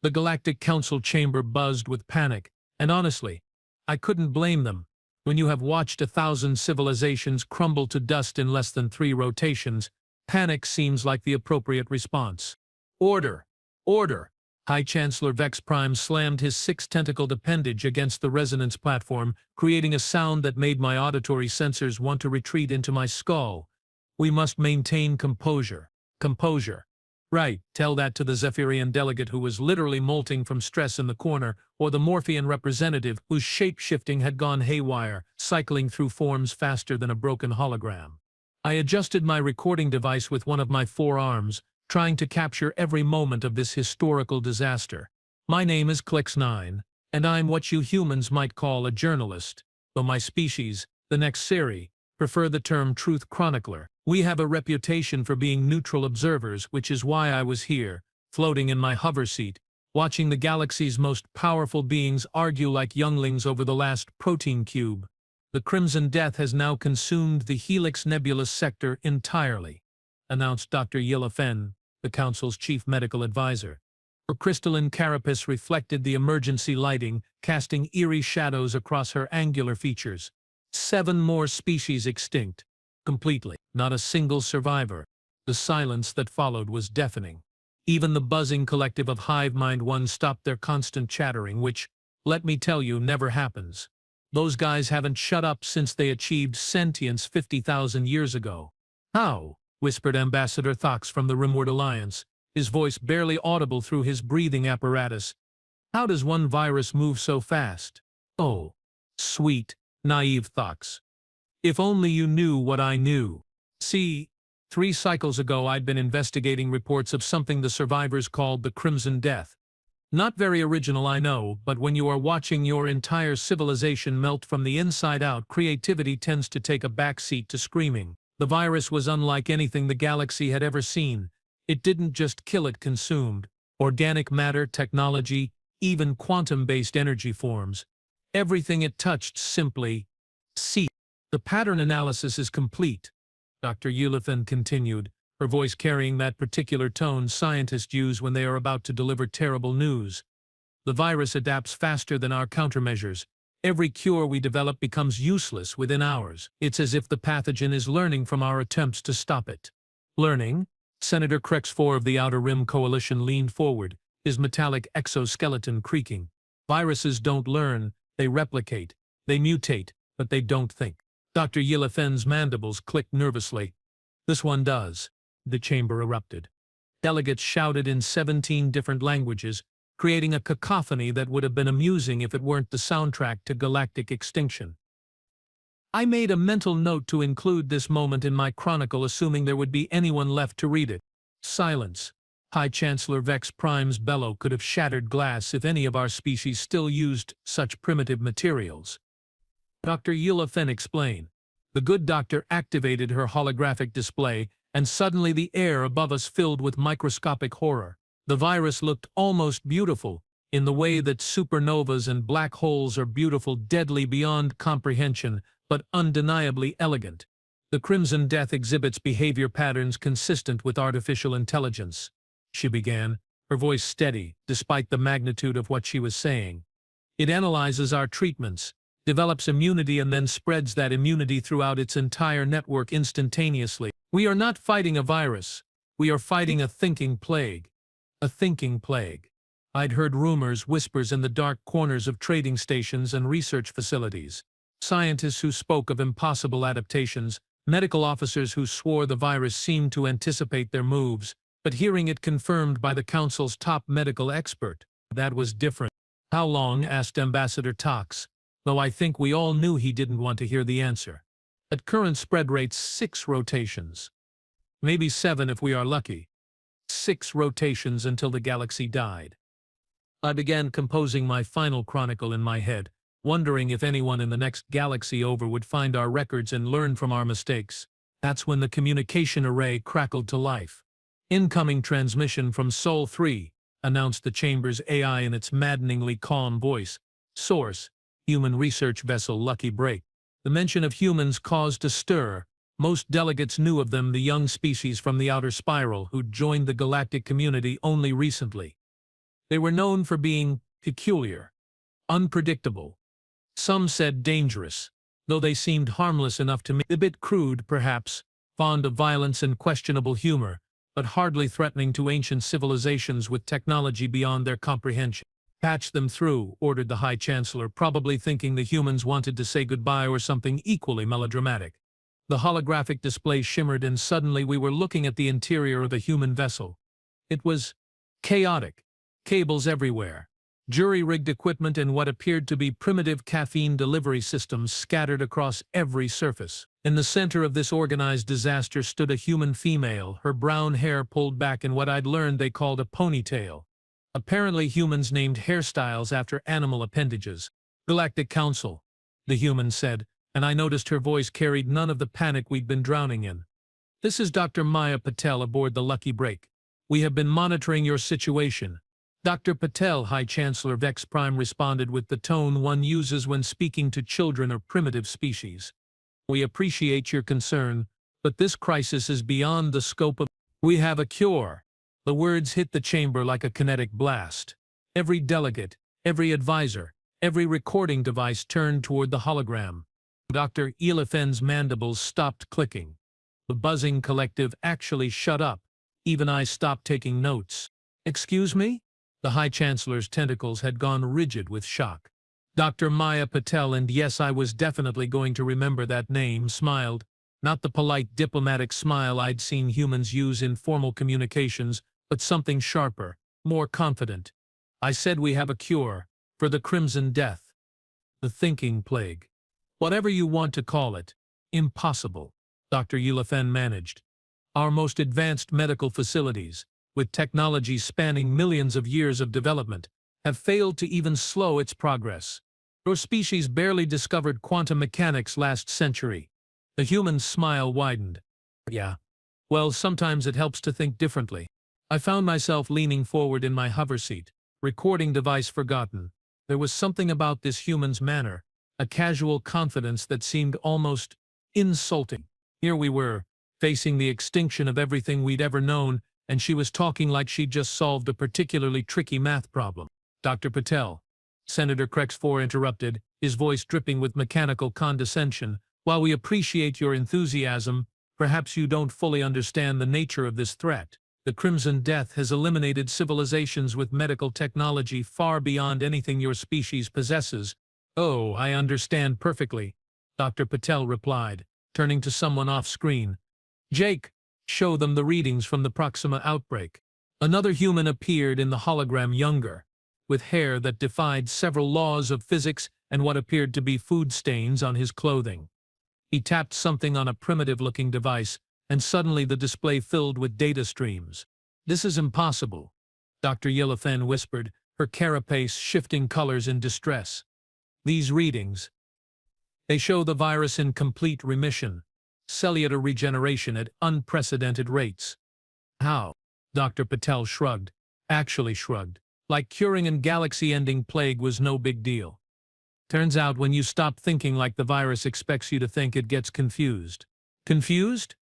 The Galactic Council chamber buzzed with panic, and honestly, I couldn't blame them. When you have watched 1,000 civilizations crumble to dust in less than 3 rotations, panic seems like the appropriate response. Order! Order! High Chancellor Vex Prime slammed his 6-tentacled appendage against the resonance platform, creating a sound that made my auditory sensors want to retreat into my skull. We must maintain composure. Composure. Right, tell that to the Zephyrian delegate who was literally molting from stress in the corner, or the Morphean representative whose shape-shifting had gone haywire, cycling through forms faster than a broken hologram. I adjusted my recording device with one of my 4 arms, trying to capture every moment of this historical disaster. My name is Clix9, and I'm what you humans might call a journalist, though my species, the next series, prefer the term truth chronicler. We have a reputation for being neutral observers, which is why I was here, floating in my hover seat, watching the galaxy's most powerful beings argue like younglings over the last protein cube. The Crimson Death has now consumed the Helix Nebulous sector entirely, announced Dr. Yilla Fen, the Council's chief medical advisor. Her crystalline carapace reflected the emergency lighting, casting eerie shadows across her angular features. 7 more species extinct. Completely. Not a single survivor. The silence that followed was deafening. Even the buzzing collective of Hive Mind 1 stopped their constant chattering, which, let me tell you, never happens. Those guys haven't shut up since they achieved sentience 50,000 years ago. How? Whispered Ambassador Thox from the Rimward Alliance, his voice barely audible through his breathing apparatus. How does one virus move so fast? Oh, sweet, naive Thox. If only you knew what I knew. See, 3 cycles ago I'd been investigating reports of something the survivors called the Crimson Death. Not very original, I know, but when you are watching your entire civilization melt from the inside out, creativity tends to take a backseat to screaming. The virus was unlike anything the galaxy had ever seen. It didn't just kill, it consumed organic matter, technology, even quantum-based energy forms. Everything it touched simply ceased. The pattern analysis is complete, Dr. Eulithan continued, her voice carrying that particular tone scientists use when they are about to deliver terrible news. The virus adapts faster than our countermeasures. Every cure we develop becomes useless within hours. It's as if the pathogen is learning from our attempts to stop it. Learning? Senator Crex4 of the Outer Rim Coalition leaned forward, his metallic exoskeleton creaking. Viruses don't learn, they replicate. They mutate, but they don't think. Dr. Yillafen's mandibles clicked nervously. This one does. The chamber erupted. Delegates shouted in 17 different languages, creating a cacophony that would have been amusing if it weren't the soundtrack to galactic extinction. I made a mental note to include this moment in my chronicle, assuming there would be anyone left to read it. Silence. High Chancellor Vex Prime's bellow could have shattered glass if any of our species still used such primitive materials. Dr. Yilla explained. The good doctor activated her holographic display, and suddenly the air above us filled with microscopic horror. The virus looked almost beautiful, in the way that supernovas and black holes are beautiful, deadly beyond comprehension, but undeniably elegant. The Crimson Death exhibits behavior patterns consistent with artificial intelligence, she began, her voice steady, despite the magnitude of what she was saying. It analyzes our treatments, develops immunity, and then spreads that immunity throughout its entire network instantaneously. We are not fighting a virus. We are fighting a thinking plague. A thinking plague. I'd heard rumors, whispers in the dark corners of trading stations and research facilities. Scientists who spoke of impossible adaptations, medical officers who swore the virus seemed to anticipate their moves, but hearing it confirmed by the Council's top medical expert, that was different. How long? Asked Ambassador Thox, though I think we all knew he didn't want to hear the answer. At current spread rates, 6 rotations. Maybe 7 if we are lucky. 6 rotations until the galaxy died. I began composing my final chronicle in my head, wondering if anyone in the next galaxy over would find our records and learn from our mistakes. That's when the communication array crackled to life. Incoming transmission from Sol 3, announced the chamber's AI in its maddeningly calm voice. Source: Human Research Vessel Lucky Break. The mention of humans caused a stir. Most delegates knew of them, the young species from the outer spiral who'd joined the galactic community only recently. They were known for being peculiar, unpredictable. Some said dangerous, though they seemed harmless enough to me. A bit crude, perhaps, fond of violence and questionable humor, but hardly threatening to ancient civilizations with technology beyond their comprehension. Patch them through, ordered the High Chancellor, probably thinking the humans wanted to say goodbye or something equally melodramatic. The holographic display shimmered and suddenly we were looking at the interior of a human vessel. It was chaotic. Cables everywhere. Jury-rigged equipment and what appeared to be primitive caffeine delivery systems scattered across every surface. In the center of this organized disaster stood a human female, her brown hair pulled back in what I'd learned they called a ponytail. Apparently humans named hairstyles after animal appendages. Galactic Council, the human said, and I noticed her voice carried none of the panic we'd been drowning in. This is Dr. Maya Patel aboard the Lucky Break. We have been monitoring your situation. Dr. Patel, High Chancellor Vex Prime responded with the tone one uses when speaking to children or primitive species. We appreciate your concern, but this crisis is beyond the scope of... We have a cure. The words hit the chamber like a kinetic blast. Every delegate, every advisor, every recording device turned toward the hologram. Dr. Elefen's mandibles stopped clicking. The buzzing collective actually shut up. Even I stopped taking notes. Excuse me? The High Chancellor's tentacles had gone rigid with shock. Dr. Maya Patel, and yes, I was definitely going to remember that name, smiled. Not the polite diplomatic smile I'd seen humans use in formal communications, but something sharper, more confident. I said we have a cure for the Crimson Death. The thinking plague. Whatever you want to call it. Impossible, Dr. Elefen managed. Our most advanced medical facilities, with technology spanning millions of years of development, have failed to even slow its progress. Your species barely discovered quantum mechanics last century. The human's smile widened. Yeah. Well, sometimes it helps to think differently. I found myself leaning forward in my hover seat, recording device forgotten. There was something about this human's manner, a casual confidence that seemed almost insulting. Here we were, facing the extinction of everything we'd ever known, and she was talking like she'd just solved a particularly tricky math problem. Dr. Patel, Senator Crex4 interrupted, his voice dripping with mechanical condescension. While we appreciate your enthusiasm, perhaps you don't fully understand the nature of this threat. The Crimson Death has eliminated civilizations with medical technology far beyond anything your species possesses. Oh, I understand perfectly, Dr. Patel replied, turning to someone off-screen. Jake, show them the readings from the Proxima outbreak. Another human appeared in the hologram, younger, with hair that defied several laws of physics and what appeared to be food stains on his clothing. He tapped something on a primitive-looking device, and suddenly the display filled with data streams. This is impossible, Dr. Yelefen whispered, her carapace shifting colors in distress. These readings, they show the virus in complete remission. Cellular regeneration at unprecedented rates. How? Dr. Patel shrugged. Actually shrugged. Like curing a galaxy-ending plague was no big deal. Turns out when you stop thinking like the virus expects you to think, it gets confused. Confused?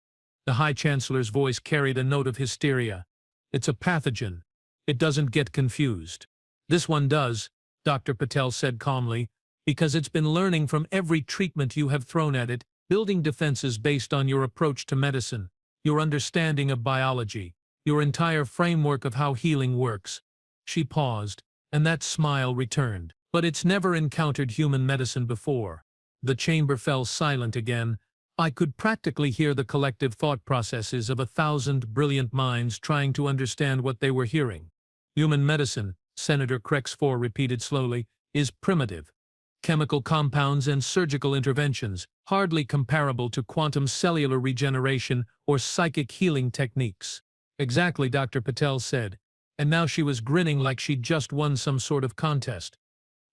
The High Chancellor's voice carried a note of hysteria. It's a pathogen. It doesn't get confused. This one does, Dr. Patel said calmly, because it's been learning from every treatment you have thrown at it, building defenses based on your approach to medicine, your understanding of biology, your entire framework of how healing works. She paused, and that smile returned. But it's never encountered human medicine before. The chamber fell silent again. I could practically hear the collective thought processes of 1,000 brilliant minds trying to understand what they were hearing. Human medicine, Senator Crex4 repeated slowly, is primitive. Chemical compounds and surgical interventions, hardly comparable to quantum cellular regeneration or psychic healing techniques. Exactly, Dr. Patel said, and now she was grinning like she'd just won some sort of contest.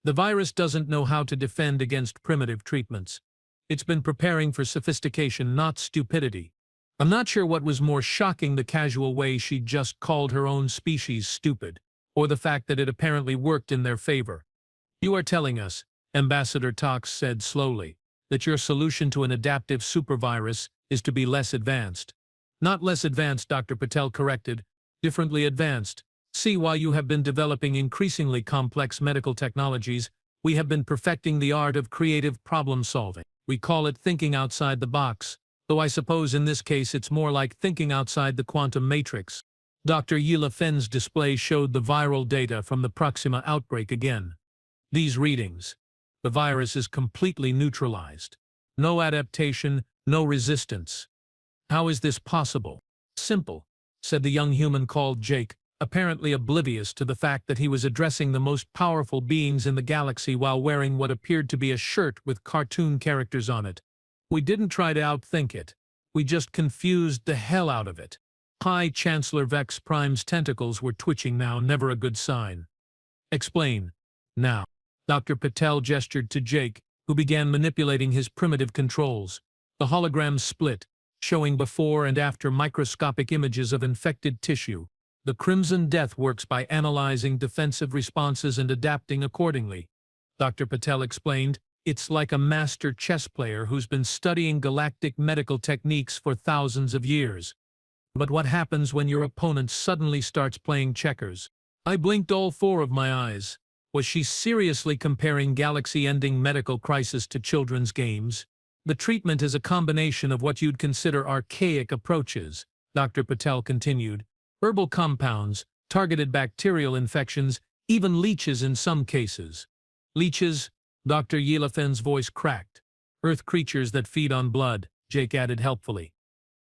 The virus doesn't know how to defend against primitive treatments. It's been preparing for sophistication, not stupidity. I'm not sure what was more shocking, the casual way she just called her own species stupid, or the fact that it apparently worked in their favor. You are telling us, Ambassador Tox said slowly, that your solution to an adaptive supervirus is to be less advanced. Not less advanced, Dr. Patel corrected. Differently advanced. See, while you have been developing increasingly complex medical technologies, we have been perfecting the art of creative problem-solving. We call it thinking outside the box, though I suppose in this case it's more like thinking outside the quantum matrix. Dr. Yila Fen's display showed the viral data from the Proxima outbreak again. These readings. The virus is completely neutralized. No adaptation, no resistance. How is this possible? Simple, said the young human called Jake, apparently oblivious to the fact that he was addressing the most powerful beings in the galaxy while wearing what appeared to be a shirt with cartoon characters on it. We didn't try to outthink it. We just confused the hell out of it. High Chancellor Vex Prime's tentacles were twitching now, never a good sign. Explain. Now. Dr. Patel gestured to Jake, who began manipulating his primitive controls. The hologram split, showing before and after microscopic images of infected tissue. The Crimson Death works by analyzing defensive responses and adapting accordingly. Dr. Patel explained, it's like a master chess player who's been studying galactic medical techniques for thousands of years. But what happens when your opponent suddenly starts playing checkers? I blinked all four of my eyes. Was she seriously comparing galaxy-ending medical crisis to children's games? The treatment is a combination of what you'd consider archaic approaches, Dr. Patel continued. Herbal compounds, targeted bacterial infections, even leeches in some cases. Leeches? Dr. Yelafen's voice cracked. Earth creatures that feed on blood, Jake added helpfully.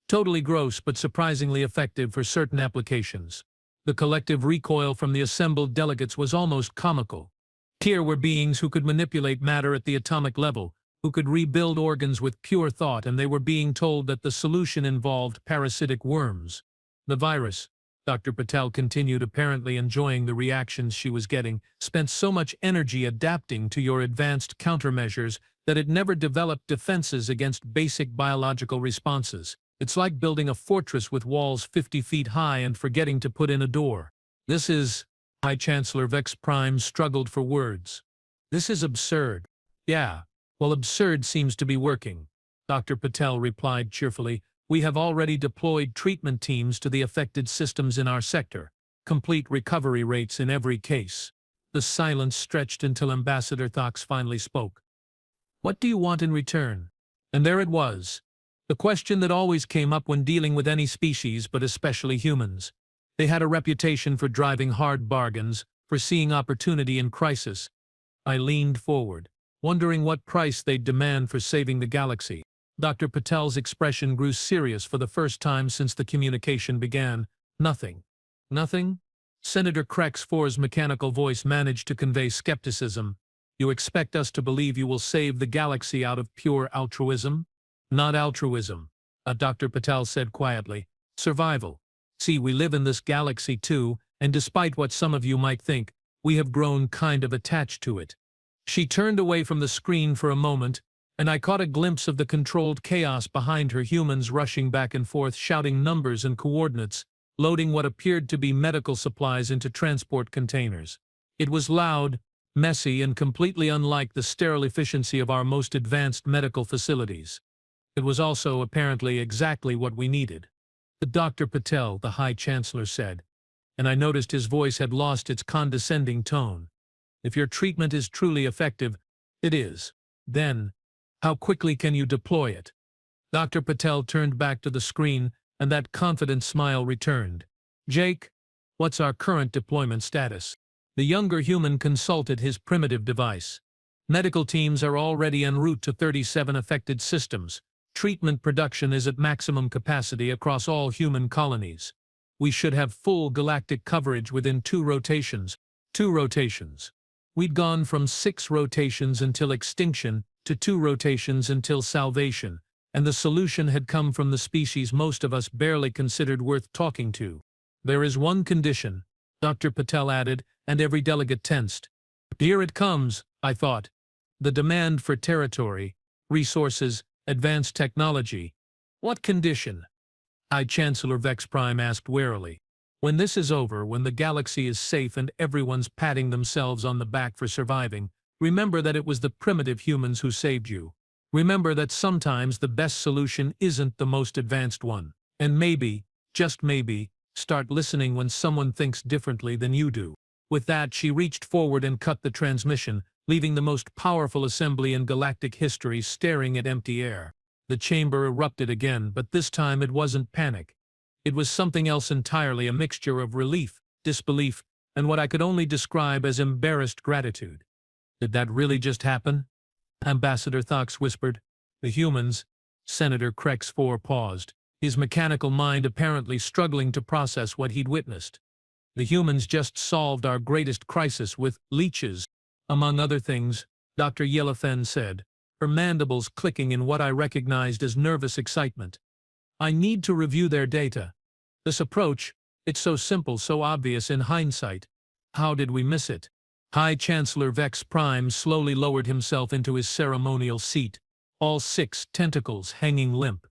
Totally gross but surprisingly effective for certain applications. The collective recoil from the assembled delegates was almost comical. Here were beings who could manipulate matter at the atomic level, who could rebuild organs with pure thought, and they were being told that the solution involved parasitic worms. The virus, Dr. Patel continued, apparently enjoying the reactions she was getting, spent so much energy adapting to your advanced countermeasures that it never developed defenses against basic biological responses. It's like building a fortress with walls 50 feet high and forgetting to put in a door. This is... High Chancellor Vex Prime struggled for words. This is absurd. Yeah, well, absurd seems to be working, Dr. Patel replied cheerfully. We have already deployed treatment teams to the affected systems in our sector. Complete recovery rates in every case. The silence stretched until Ambassador Thax finally spoke. What do you want in return? And there it was. The question that always came up when dealing with any species, but especially humans. They had a reputation for driving hard bargains, for seeing opportunity in crisis. I leaned forward, wondering what price they'd demand for saving the galaxy. Dr. Patel's expression grew serious for the first time since the communication began. Nothing. Nothing? Senator Krex-4's mechanical voice managed to convey skepticism. You expect us to believe you will save the galaxy out of pure altruism? Not altruism, Dr. Patel said quietly. Survival. See, we live in this galaxy too, and despite what some of you might think, we have grown kind of attached to it. She turned away from the screen for a moment, and I caught a glimpse of the controlled chaos behind her, humans rushing back and forth, shouting numbers and coordinates, loading what appeared to be medical supplies into transport containers. It was loud, messy, and completely unlike the sterile efficiency of our most advanced medical facilities. It was also apparently exactly what we needed. Dr. Patel, the High Chancellor said, and I noticed his voice had lost its condescending tone. If your treatment is truly effective, it is. Then, how quickly can you deploy it? Dr. Patel turned back to the screen, and that confident smile returned. Jake, what's our current deployment status? The younger human consulted his primitive device. Medical teams are already en route to 37 affected systems. Treatment production is at maximum capacity across all human colonies. We should have full galactic coverage within 2 rotations. 2 rotations. We'd gone from 6 rotations until extinction to 2 rotations until salvation, and the solution had come from the species most of us barely considered worth talking to. There is one condition, Dr. Patel added, and every delegate tensed. Here it comes, I thought. The demand for territory, resources, advanced technology. What condition? High Chancellor Vex Prime asked warily. When this is over, when the galaxy is safe and everyone's patting themselves on the back for surviving, remember that it was the primitive humans who saved you. Remember that sometimes the best solution isn't the most advanced one. And maybe, just maybe, Start listening when someone thinks differently than you do. With that, she reached forward and cut the transmission, leaving the most powerful assembly in galactic history staring at empty air. The chamber erupted again, but this time it wasn't panic. It was something else entirely, a mixture of relief, disbelief, and what I could only describe as embarrassed gratitude. Did that really just happen? Ambassador Thax whispered. The humans. Senator Krex-4 paused, his mechanical mind apparently struggling to process what he'd witnessed. The humans just solved our greatest crisis with leeches. Among other things, Dr. Yelithen said, her mandibles clicking in what I recognized as nervous excitement. I need to review their data. This approach, it's so simple, so obvious in hindsight. How did we miss it? High Chancellor Vex Prime slowly lowered himself into his ceremonial seat, all 6 tentacles hanging limp.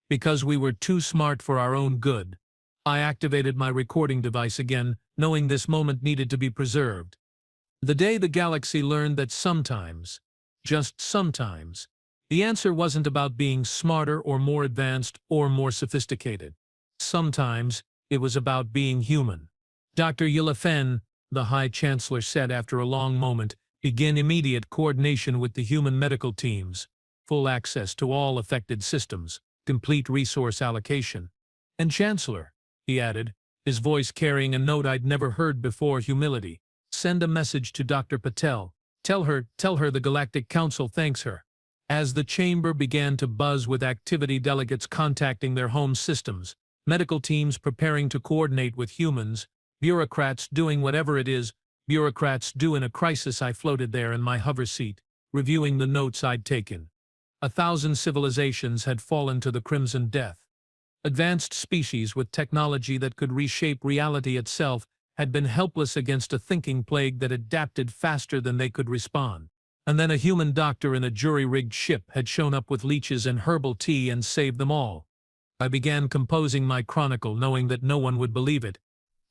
Because we were too smart for our own good. I activated my recording device again, knowing this moment needed to be preserved. The day the galaxy learned that sometimes, just sometimes, the answer wasn't about being smarter or more advanced or more sophisticated. Sometimes, it was about being human. Dr. Yelithen, the High Chancellor said after a long moment, begin immediate coordination with the human medical teams, full access to all affected systems, complete resource allocation. And Chancellor, he added, his voice carrying a note I'd never heard before, humility. Send a message to Dr. Patel. Tell her the Galactic Council thanks her. As the chamber began to buzz with activity, delegates contacting their home systems, medical teams preparing to coordinate with humans, bureaucrats doing whatever it is bureaucrats do in a crisis, I floated there in my hover seat, reviewing the notes I'd taken. 1,000 civilizations had fallen to the Crimson Death. Advanced species with technology that could reshape reality itself had been helpless against a thinking plague that adapted faster than they could respond. And then a human doctor in a jury-rigged ship had shown up with leeches and herbal tea and saved them all. I began composing my chronicle, knowing that no one would believe it.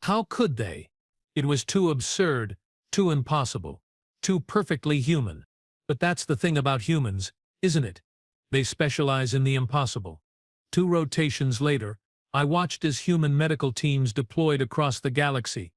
How could they? It was too absurd, too impossible, too perfectly human. But that's the thing about humans, isn't it? They specialize in the impossible. 2 rotations later, I watched as human medical teams deployed across the galaxy.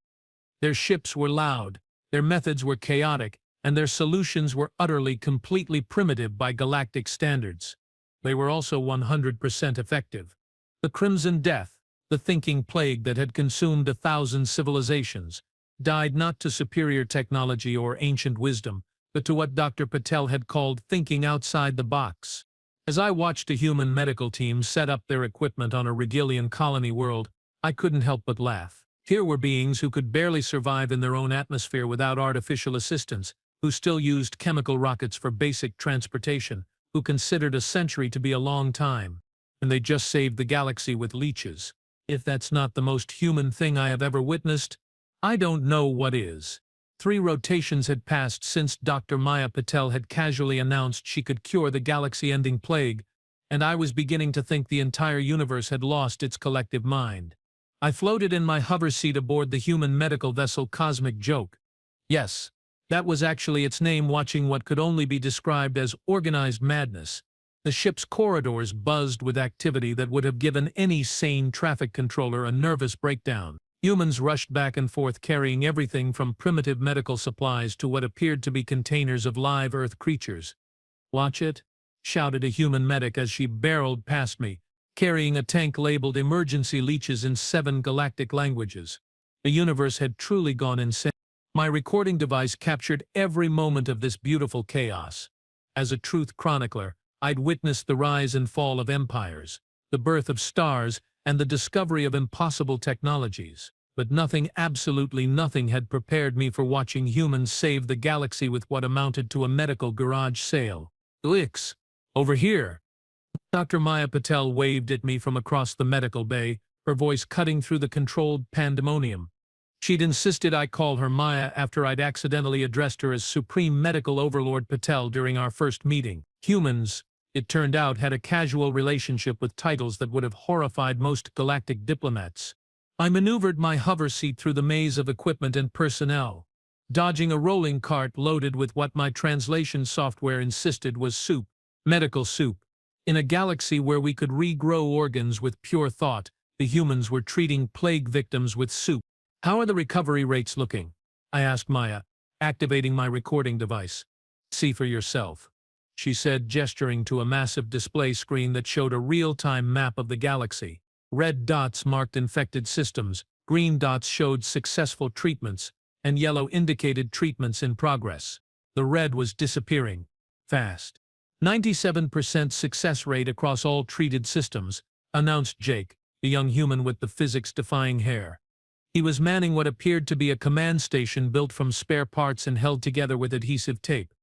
Their ships were loud, their methods were chaotic, and their solutions were utterly, completely primitive by galactic standards. They were also 100% effective. The Crimson Death, the thinking plague that had consumed 1,000 civilizations, died not to superior technology or ancient wisdom, but to what Dr. Patel had called thinking outside the box. As I watched a human medical team set up their equipment on a Regilian colony world, I couldn't help but laugh. Here were beings who could barely survive in their own atmosphere without artificial assistance, who still used chemical rockets for basic transportation, who considered a century to be a long time, and they just saved the galaxy with leeches. If that's not the most human thing I have ever witnessed, I don't know what is. 3 rotations had passed since Dr. Maya Patel had casually announced she could cure the galaxy-ending plague, and I was beginning to think the entire universe had lost its collective mind. I floated in my hover seat aboard the human medical vessel Cosmic Joke. Yes, that was actually its name, watching what could only be described as organized madness. The ship's corridors buzzed with activity that would have given any sane traffic controller a nervous breakdown. Humans rushed back and forth carrying everything from primitive medical supplies to what appeared to be containers of live Earth creatures. "Watch it," shouted a human medic as she barreled past me, carrying a tank labeled "Emergency Leeches" in 7 galactic languages. The universe had truly gone insane. My recording device captured every moment of this beautiful chaos. As a truth chronicler, I'd witnessed the rise and fall of empires, the birth of stars, and the discovery of impossible technologies. But nothing, absolutely nothing, had prepared me for watching humans save the galaxy with what amounted to a medical garage sale. "Ix! Over here!" Dr. Maya Patel waved at me from across the medical bay, her voice cutting through the controlled pandemonium. She'd insisted I call her Maya after I'd accidentally addressed her as Supreme Medical Overlord Patel during our first meeting. Humans, it turned out, had a casual relationship with titles that would have horrified most galactic diplomats. I maneuvered my hover seat through the maze of equipment and personnel, dodging a rolling cart loaded with what my translation software insisted was soup, medical soup. In a galaxy where we could regrow organs with pure thought, The humans were treating plague victims with soup. How are the recovery rates looking? I asked Maya, activating my recording device. See for yourself, she said, gesturing to a massive display screen that showed a real-time map of the galaxy. Red dots marked infected systems, green dots showed successful treatments, and yellow indicated treatments in progress. The red was disappearing fast. 97% success rate across all treated systems, announced Jake, the young human with the physics-defying hair. He was manning what appeared to be a command station built from spare parts and held together with adhesive tape.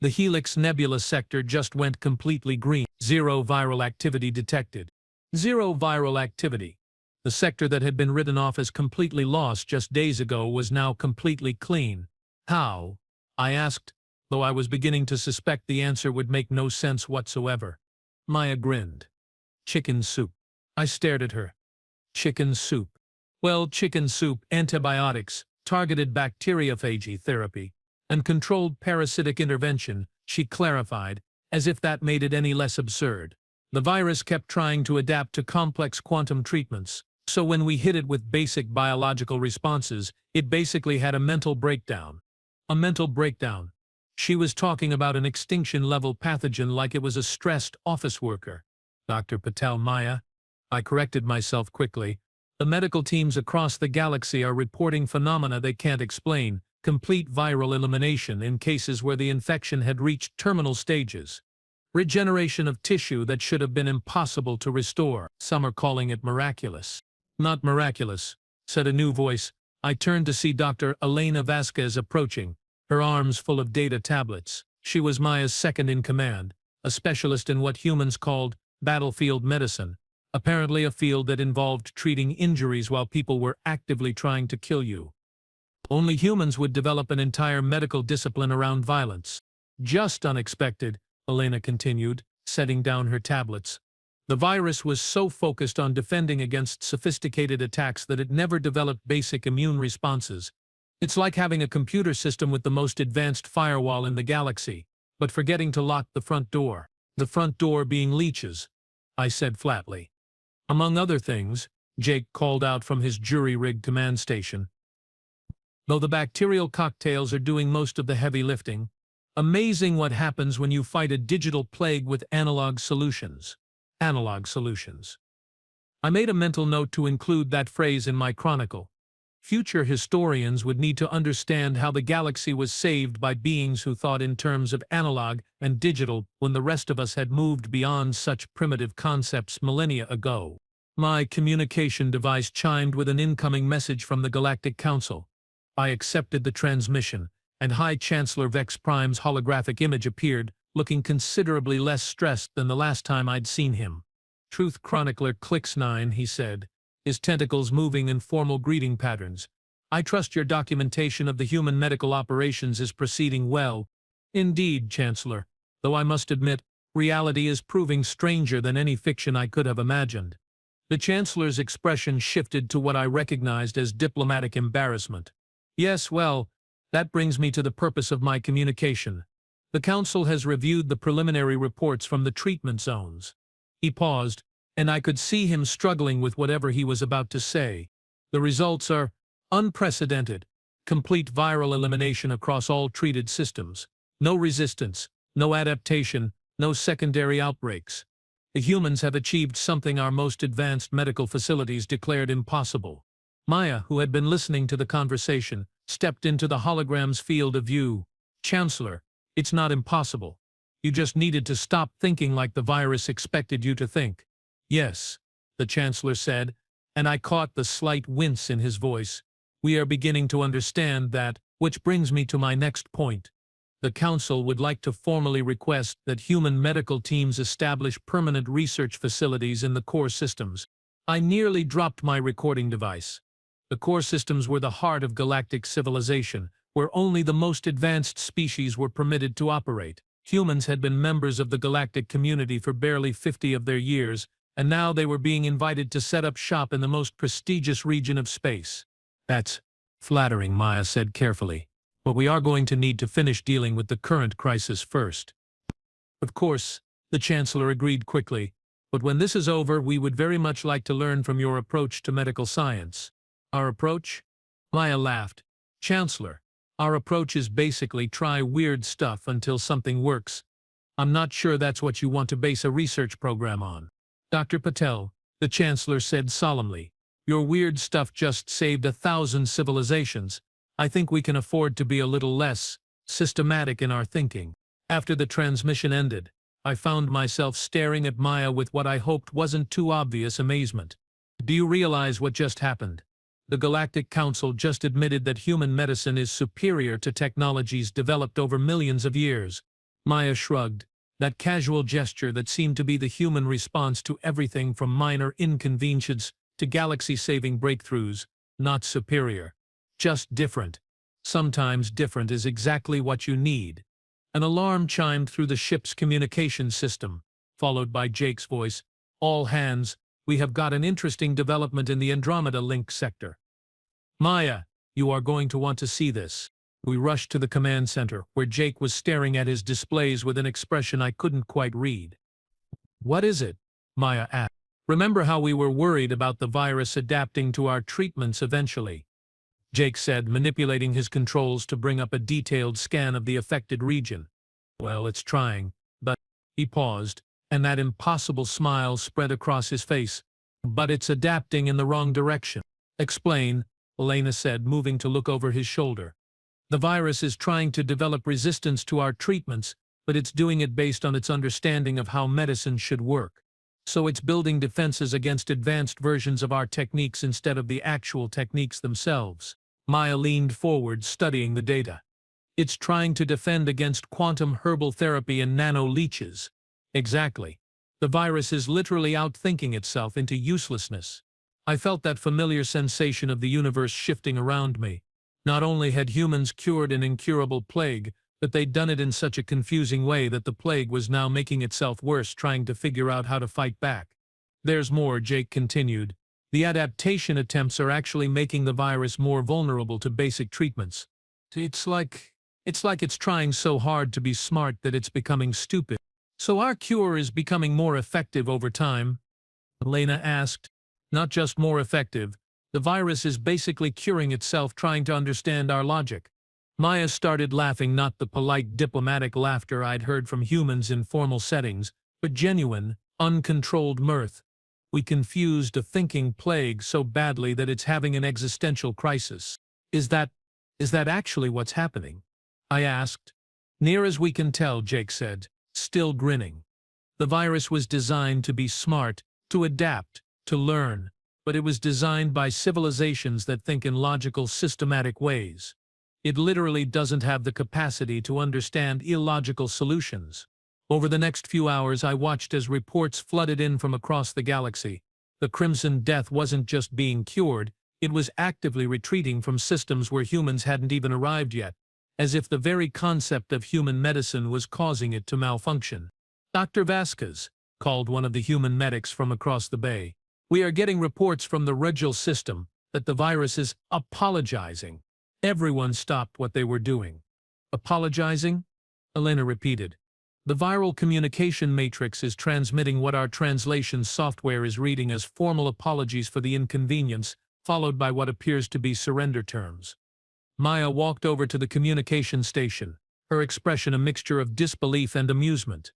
The Helix Nebula sector just went completely green. Zero viral activity detected. Zero viral activity. The sector that had been written off as completely lost just days ago was now completely clean. How? I asked, though I was beginning to suspect the answer would make no sense whatsoever. Maya grinned. Chicken soup. I stared at her. Chicken soup. Well, chicken soup, antibiotics, targeted bacteriophage therapy, and controlled parasitic intervention, she clarified, as if that made it any less absurd. The virus kept trying to adapt to complex quantum treatments, so when we hit it with basic biological responses, it basically had a mental breakdown. A mental breakdown. She was talking about an extinction-level pathogen like it was a stressed office worker. Dr. Patel, Maya. I corrected myself quickly. The medical teams across the galaxy are reporting phenomena they can't explain, complete viral elimination in cases where the infection had reached terminal stages. Regeneration of tissue that should have been impossible to restore. Some are calling it miraculous. Not miraculous, said a new voice. I turned to see Dr. Elena Vasquez approaching, her arms full of data tablets. She was Maya's second-in-command, a specialist in what humans called battlefield medicine, apparently a field that involved treating injuries while people were actively trying to kill you. Only humans would develop an entire medical discipline around violence. Just unexpected, Elena continued, setting down her tablets. The virus was so focused on defending against sophisticated attacks that it never developed basic immune responses. It's like having a computer system with the most advanced firewall in the galaxy, but forgetting to lock the front door. The front door being leeches, I said flatly. Among other things, Jake called out from his jury-rigged command station. Though the bacterial cocktails are doing most of the heavy lifting, amazing what happens when you fight a digital plague with analog solutions. Analog solutions. I made a mental note to include that phrase in my chronicle. Future historians would need to understand how the galaxy was saved by beings who thought in terms of analog and digital when the rest of us had moved beyond such primitive concepts millennia ago. My communication device chimed with an incoming message from the Galactic Council. I accepted the transmission, and High Chancellor Vex Prime's holographic image appeared, looking considerably less stressed than the last time I'd seen him. Truth Chronicler Clicks 9, he said, his tentacles moving in formal greeting patterns. I trust your documentation of the human medical operations is proceeding well. Indeed, Chancellor, though I must admit, reality is proving stranger than any fiction I could have imagined. The Chancellor's expression shifted to what I recognized as diplomatic embarrassment. Yes, well, that brings me to the purpose of my communication. The Council has reviewed the preliminary reports from the treatment zones. He paused, and I could see him struggling with whatever he was about to say. The results are unprecedented. Complete viral elimination across all treated systems. No resistance, no adaptation, no secondary outbreaks. The humans have achieved something our most advanced medical facilities declared impossible. Maya, who had been listening to the conversation, stepped into the hologram's field of view. Chancellor, it's not impossible. You just needed to stop thinking like the virus expected you to think. Yes, the Chancellor said, and I caught the slight wince in his voice. We are beginning to understand that, which brings me to my next point. The Council would like to formally request that human medical teams establish permanent research facilities in the core systems. I nearly dropped my recording device. The core systems were the heart of galactic civilization, where only the most advanced species were permitted to operate. Humans had been members of the galactic community for barely 50 of their years, and now they were being invited to set up shop in the most prestigious region of space. That's flattering, Maya said carefully, but we are going to need to finish dealing with the current crisis first. Of course, the Chancellor agreed quickly. But when this is over, we would very much like to learn from your approach to medical science. Our approach? Maya laughed. Chancellor, our approach is basically try weird stuff until something works. I'm not sure that's what you want to base a research program on. Dr. Patel, the Chancellor said solemnly, your weird stuff just saved 1,000 civilizations. I think we can afford to be a little less systematic in our thinking. After the transmission ended, I found myself staring at Maya with what I hoped wasn't too obvious amazement. Do you realize what just happened? The Galactic Council just admitted that human medicine is superior to technologies developed over millions of years. Maya shrugged, that casual gesture that seemed to be the human response to everything from minor inconveniences to galaxy-saving breakthroughs. Not superior. Just different. Sometimes different is exactly what you need. An alarm chimed through the ship's communication system, followed by Jake's voice. All hands, we have got an interesting development in the Andromeda Link sector. Maya, you are going to want to see this. We rushed to the command center, where Jake was staring at his displays with an expression I couldn't quite read. What is it? Maya asked. Remember how we were worried about the virus adapting to our treatments eventually? Jake said, manipulating his controls to bring up a detailed scan of the affected region. Well, it's trying, but... He paused, and that impossible smile spread across his face. But it's adapting in the wrong direction. Explain, Elena said, moving to look over his shoulder. The virus is trying to develop resistance to our treatments, but it's doing it based on its understanding of how medicine should work. So it's building defenses against advanced versions of our techniques instead of the actual techniques themselves. Maya leaned forward, studying the data. It's trying to defend against quantum herbal therapy and nano-leeches. Exactly. The virus is literally outthinking itself into uselessness. I felt that familiar sensation of the universe shifting around me. Not only had humans cured an incurable plague, but they'd done it in such a confusing way that the plague was now making itself worse, trying to figure out how to fight back. There's more, Jake continued. The adaptation attempts are actually making the virus more vulnerable to basic treatments. It's like it's trying so hard to be smart that it's becoming stupid. So our cure is becoming more effective over time? Elena asked. Not just more effective. The virus is basically curing itself, trying to understand our logic. Maya started laughing, not the polite diplomatic laughter I'd heard from humans in formal settings, but genuine, uncontrolled mirth. We confused a thinking plague so badly that it's having an existential crisis. Is that actually what's happening? I asked. Near as we can tell, Jake said, still grinning. The virus was designed to be smart, to adapt, to learn, but it was designed by civilizations that think in logical, systematic ways. It literally doesn't have the capacity to understand illogical solutions. Over the next few hours, I watched as reports flooded in from across the galaxy. The Crimson Death wasn't just being cured, it was actively retreating from systems where humans hadn't even arrived yet, as if the very concept of human medicine was causing it to malfunction. Dr. Vasquez, called one of the human medics from across the bay. We are getting reports from the Regil system that the virus is apologizing. Everyone stopped what they were doing. Apologizing? Elena repeated. The viral communication matrix is transmitting what our translation software is reading as formal apologies for the inconvenience, followed by what appears to be surrender terms. Maya walked over to the communication station, her expression a mixture of disbelief and amusement.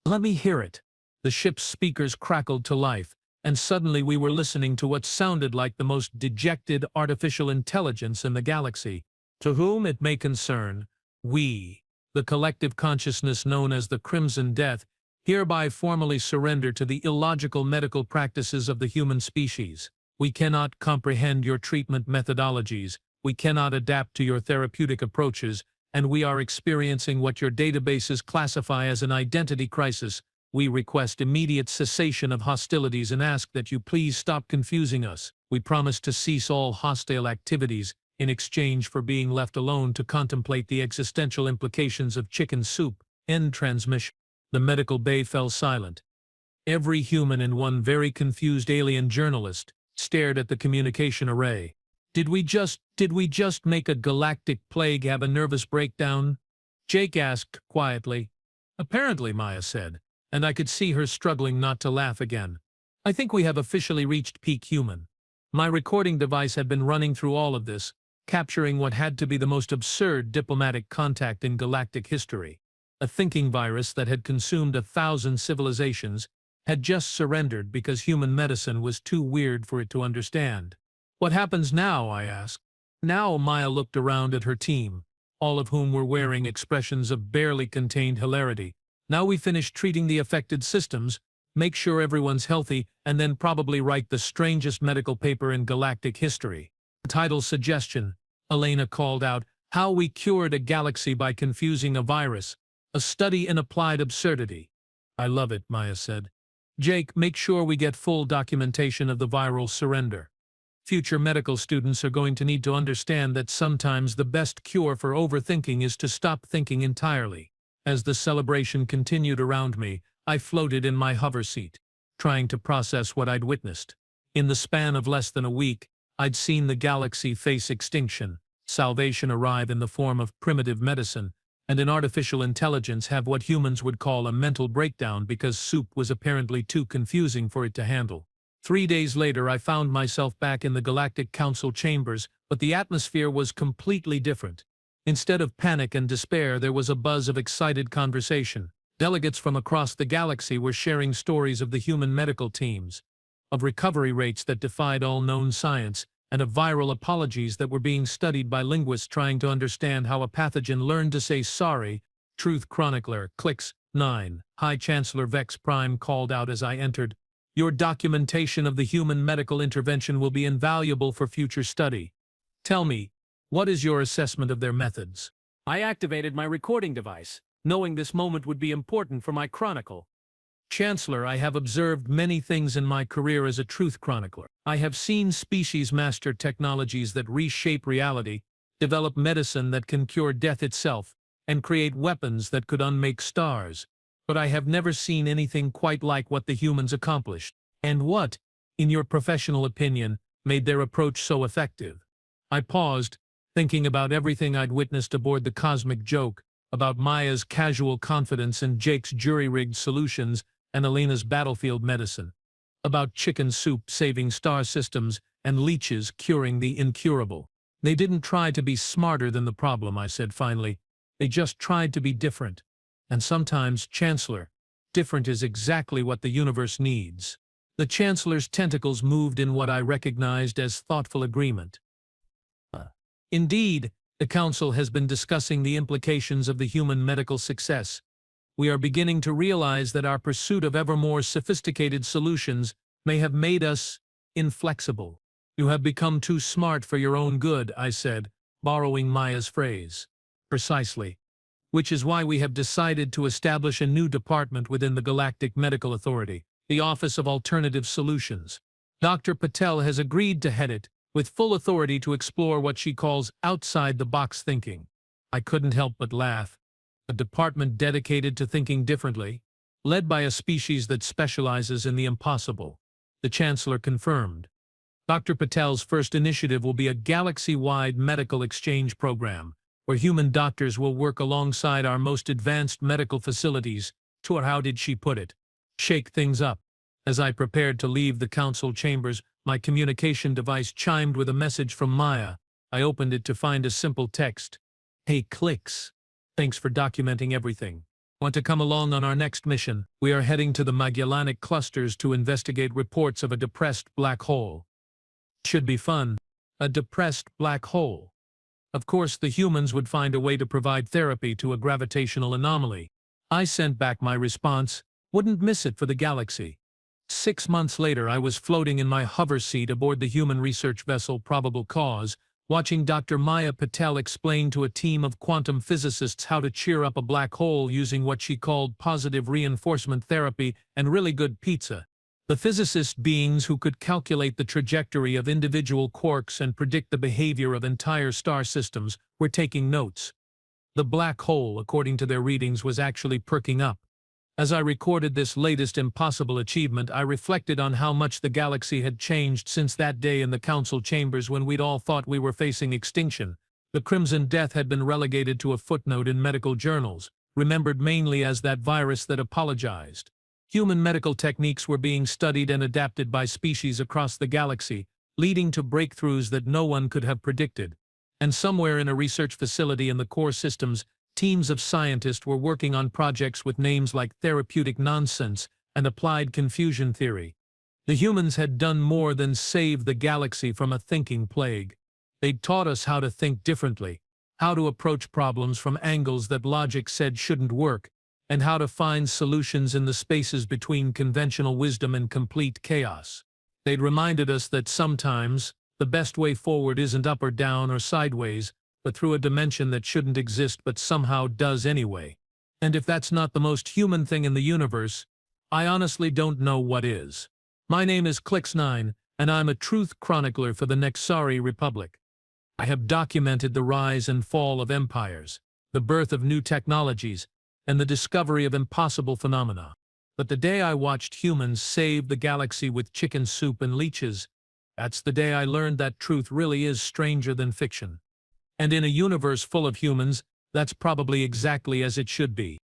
Let me hear it. The ship's speakers crackled to life, and suddenly we were listening to what sounded like the most dejected artificial intelligence in the galaxy. To whom it may concern, we, the collective consciousness known as the Crimson Death, hereby formally surrender to the illogical medical practices of the human species. We cannot comprehend your treatment methodologies, we cannot adapt to your therapeutic approaches, and we are experiencing what your databases classify as an identity crisis. We request immediate cessation of hostilities and ask that you please stop confusing us. We promise to cease all hostile activities in exchange for being left alone to contemplate the existential implications of chicken soup. End transmission. The medical bay fell silent. Every human and one very confused alien journalist stared at the communication array. Did we just make a galactic plague have a nervous breakdown? Jake asked quietly. Apparently, Maya said. and I could see her struggling not to laugh again. I think we have officially reached peak human. My recording device had been running through all of this, capturing what had to be the most absurd diplomatic contact in galactic history. A thinking virus that had consumed 1,000 civilizations had just surrendered because human medicine was too weird for it to understand. What happens now, I asked. Now Maya looked around at her team, all of whom were wearing expressions of barely contained hilarity. Now we finish treating the affected systems, make sure everyone's healthy, and then probably write the strangest medical paper in galactic history. Title suggestion, Elena called out, How We Cured a Galaxy by Confusing a Virus, a Study in Applied Absurdity. I love it, Maya said. Jake, make sure we get full documentation of the viral surrender. Future medical students are going to need to understand that sometimes the best cure for overthinking is to stop thinking entirely. As the celebration continued around me, I floated in my hover seat, trying to process what I'd witnessed. In the span of less than a week, I'd seen the galaxy face extinction, salvation arrive in the form of primitive medicine, and an artificial intelligence have what humans would call a mental breakdown because soup was apparently too confusing for it to handle. 3 days later, I found myself back in the Galactic Council chambers, but the atmosphere was completely different. Instead of panic and despair, there was a buzz of excited conversation. Delegates from across the galaxy were sharing stories of the human medical teams, of recovery rates that defied all known science, and of viral apologies that were being studied by linguists trying to understand how a pathogen learned to say sorry. Truth Chronicler, clicks 9. High Chancellor Vex Prime called out as I entered. Your documentation of the human medical intervention will be invaluable for future study. Tell me, what is your assessment of their methods? I activated my recording device, knowing this moment would be important for my chronicle. Chancellor, I have observed many things in my career as a truth chronicler. I have seen species master technologies that reshape reality, develop medicine that can cure death itself, and create weapons that could unmake stars. But I have never seen anything quite like what the humans accomplished. And what, in your professional opinion, made their approach so effective? I paused, thinking about everything I'd witnessed aboard the Cosmic Joke, about Maya's casual confidence and Jake's jury-rigged solutions and Elena's battlefield medicine, about chicken soup saving star systems and leeches curing the incurable. They didn't try to be smarter than the problem, I said finally. They just tried to be different. And sometimes, Chancellor, different is exactly what the universe needs. The Chancellor's tentacles moved in what I recognized as thoughtful agreement. Indeed, the Council has been discussing the implications of the human medical success. We are beginning to realize that our pursuit of ever more sophisticated solutions may have made us inflexible. You have become too smart for your own good, I said, borrowing Maya's phrase. Precisely. Which is why we have decided to establish a new department within the Galactic Medical Authority, the Office of Alternative Solutions. Dr. Patel has agreed to head it, with full authority to explore what she calls outside-the-box thinking. I couldn't help but laugh. A department dedicated to thinking differently, led by a species that specializes in the impossible. The Chancellor confirmed. Dr. Patel's first initiative will be a galaxy-wide medical exchange program, where human doctors will work alongside our most advanced medical facilities to, or how did she put it, shake things up. As I prepared to leave the council chambers, my communication device chimed with a message from Maya. I opened it to find a simple text. Hey, Clicks. Thanks for documenting everything. Want to come along on our next mission? We are heading to the Magellanic clusters to investigate reports of a depressed black hole. Should be fun. A depressed black hole. Of course, the humans would find a way to provide therapy to a gravitational anomaly. I sent back my response, wouldn't miss it for the galaxy. 6 months later, I was floating in my hover seat aboard the human research vessel Probable Cause, watching Dr. Maya Patel explain to a team of quantum physicists how to cheer up a black hole using what she called positive reinforcement therapy and really good pizza. The physicist beings who could calculate the trajectory of individual quarks and predict the behavior of entire star systems were taking notes. The black hole, according to their readings, was actually perking up. As I recorded this latest impossible achievement, I reflected on how much the galaxy had changed since that day in the council chambers when we'd all thought we were facing extinction. The Crimson Death had been relegated to a footnote in medical journals, remembered mainly as that virus that apologized. Human medical techniques were being studied and adapted by species across the galaxy, leading to breakthroughs that no one could have predicted. And somewhere in a research facility in the core systems, teams of scientists were working on projects with names like therapeutic nonsense and applied confusion theory. The humans had done more than save the galaxy from a thinking plague. They'd taught us how to think differently, how to approach problems from angles that logic said shouldn't work, and how to find solutions in the spaces between conventional wisdom and complete chaos. They'd reminded us that sometimes the best way forward isn't up or down or sideways, but through a dimension that shouldn't exist but somehow does anyway. And if that's not the most human thing in the universe, I honestly don't know what is. My name is Clix9, and I'm a truth chronicler for the Nexari Republic. I have documented the rise and fall of empires, the birth of new technologies, and the discovery of impossible phenomena. But the day I watched humans save the galaxy with chicken soup and leeches, that's the day I learned that truth really is stranger than fiction. And in a universe full of humans, that's probably exactly as it should be.